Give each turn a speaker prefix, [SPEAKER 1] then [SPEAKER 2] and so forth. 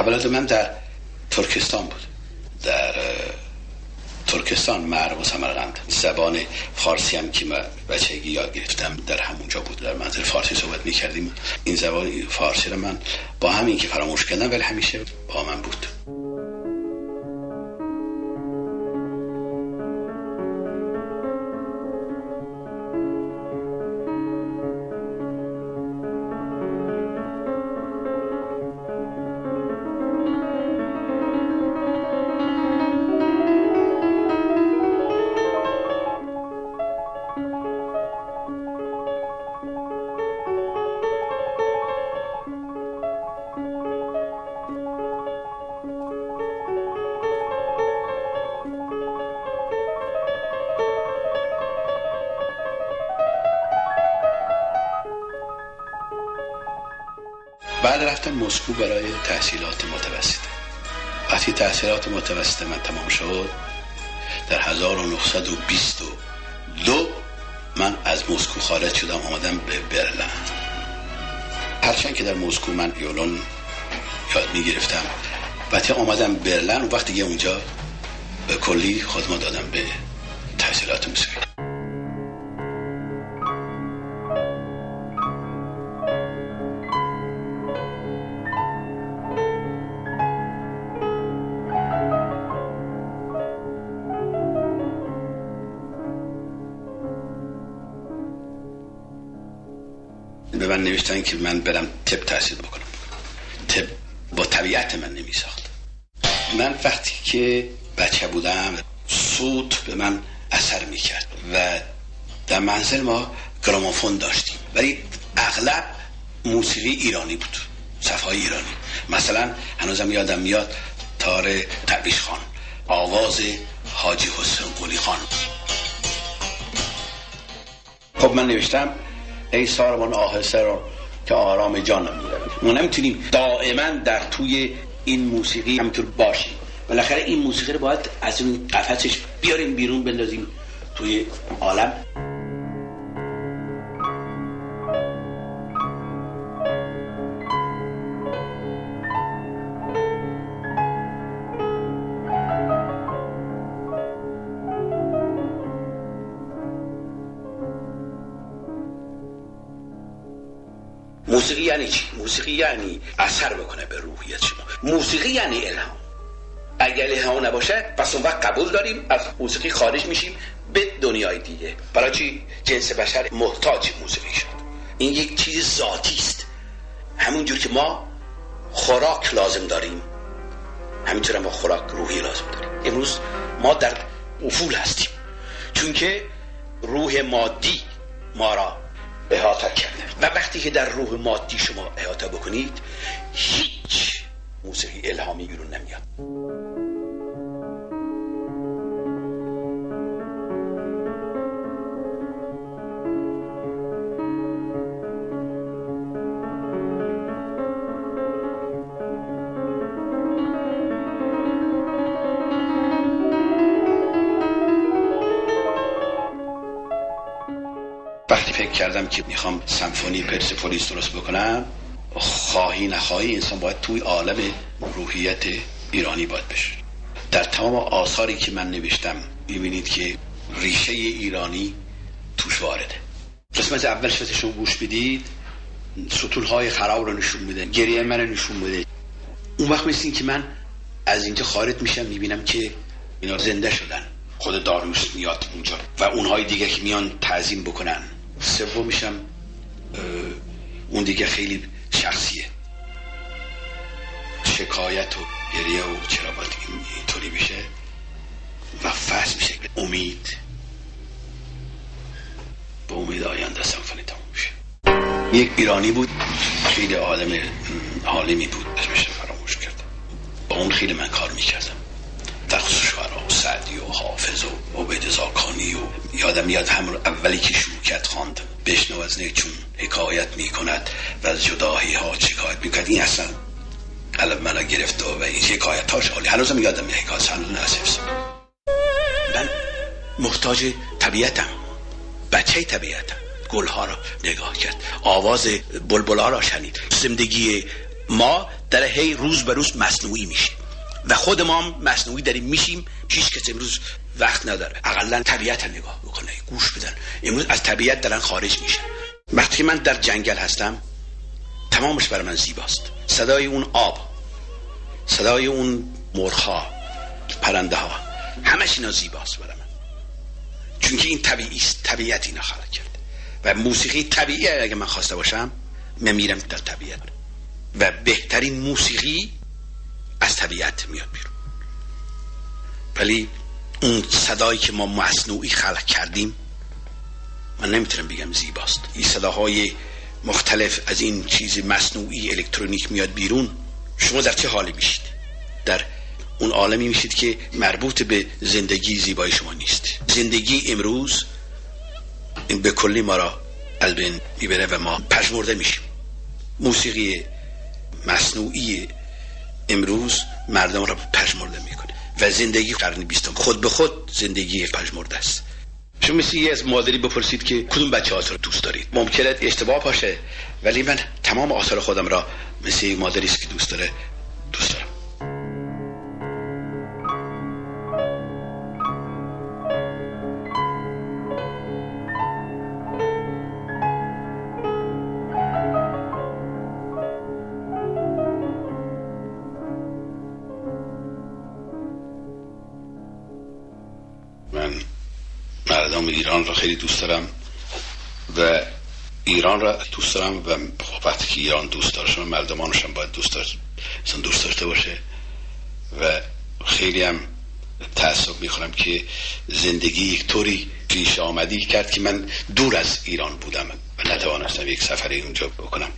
[SPEAKER 1] تولد من در ترکستان بود، در ترکستان، معرب و سمرقند. زبان فارسی هم که من بچگی یاد گرفتم در همونجا بود، در منزل فارسی صحبت میکردیم. این زبان فارسی رو من با همین که فراموش کردم ولی همیشه با من بود. بعد رفتم مسکو برای تحصیلات متوسطه. وقتی تحصیلات متوسطه من تمام شد در 1922 من از مسکو خارج شدم، آمدم به برلین. هرچند که در مسکو من ویولون یاد میگرفتم، وقتی آمدم برلین و وقتی که اونجا به کلی خودم دادم به تحصیلات موسیقی. به من نوشتن که من برم طب تحصیل بکنم. طب با طبیعت من نمیساخت. من وقتی که بچه بودم صوت به من اثر میکرد و در منزل ما گرامافون داشتیم، ولی اغلب موسیقی ایرانی بود، صفای ایرانی. مثلا هنوزم یادم میاد تار درویش خان، آواز حاجی حسین قلی خان. خب من نوشتم ای ساربان آهسته رو که آرام جانم می‌بری. ما نمیتونیم دائما در توی این موسیقی همینطور باشیم. بالاخره این موسیقی رو باید از این قفسش بیاریم بیرون، بندازیم توی عالم. موسیقی یعنی چی؟ موسیقی یعنی اثر بکنه به روحیت شما. موسیقی یعنی الهام. اگر الهام نباشه پس اون وقت قبول داریم از موسیقی خارج میشیم به دنیای دیگه. برای چی؟ جنس بشر محتاج موسیقی شد. این یک چیز ذاتی است. همونجور که ما خوراک لازم داریم، همینطور ما خوراک روحی لازم داریم. امروز ما در افول هستیم چون که روح مادی ما را احاطه کرده و وقتی که در روح مادی شما احاطه بکنید هیچ موسیقی الهامی بیرون نمیاد. وقتی فکر کردم که میخوام سمفونی پرسپولیس درست بکنم، خواهی نخواهی انسان باید توی عالم روحیت ایرانی باید بشه. در تمام آثاری که من نوشتم میبینید که ریشه ایرانی توش وارده. قسمت اول شو گوش بدید، سطورهای خراب رو نشون میده، گریه من رو نشون میده. اون وقت مثل این که من از اینجا خارج میشم میبینم که اینا زنده شدن. خود داریوش میاد اونجا و اونهای دیگه که میان تعظیم بکنن. سوم میشم اون دیگه خیلی شخصیه، شکایت و گریه و چرا باید اینطوری بشه و فصل میشه امید، به امید آینده سمفونی تموم میشه. یک ایرانی بود خیلی آدم عالمی بود، اسمش فراموش کردم. با اون خیلی من کار میکردم در خصوص شعرا و سعدی و حافظ و عبید زاکانی و یادم میاد همون اولی که شوکت خواند بشنو از نه چون حکایت میکند و از جداهی ها شکایت میکند. این اصلا قلب منو گرفت و این حکایت هاش عالی. هنوزم یادم میاد حکایت هنوز نصفست. من محتاج طبیعتم، بچه طبیعتم. گلها را نگاه کرد، آواز بلبل‌ها را شنید، زندگی ما در هی روز به روز مصنوعی میشیم و خود ما هم مصنوعی داریم میشیم. هیچ کس امروز وقت نداره اقلا طبیعت هم نگاه بکنه، گوش بدن. امروز از طبیعت دارن خارج میشن. وقتی من در جنگل هستم تمامش برای من زیباست. صدای اون آب، صدای اون مرغ‌ها، پرنده ها، همش اینا زیباست برای من، چون که این طبیعی است. طبیعت اینا خلق کرده و موسیقی طبیعیه. اگه من خواسته باشم من میرم در طبیعت و بهترین موسیقی از طبیعت میاد بیرون. ولی اون صدایی که ما مصنوعی خلق کردیم من نمیتونم بگم زیباست. این صداهای مختلف از این چیز مصنوعی الکترونیک میاد بیرون. شما در چه حالی میشید؟ در اون عالمی میشید که مربوط به زندگی زیبای شما نیست. زندگی امروز به کلی ما را از بین میبره و ما پژمرده میشیم. موسیقی مصنوعی امروز مردم را پژمرده میکنه و زندگی قرن 20 خود به خود زندگی پژمرده است. شما مثل یه از مادری بپرسید که کدوم بچه هاتون رو دوست دارید؟ ممکنه اشتباه باشه ولی من تمام آثار خودم را مثل یک مادری است که دوست داره دوست دارم. من مردم ایران را خیلی دوست دارم و ایران را دوست دارم و وقتی که ایران دوست داره شما مردمانش هم باید دوست داشته باشه و خیلی هم تأسف میخورم که زندگی یک طوری پیش آمدی کرد که من دور از ایران بودم و نتوانستم یک سفری اونجا بکنم.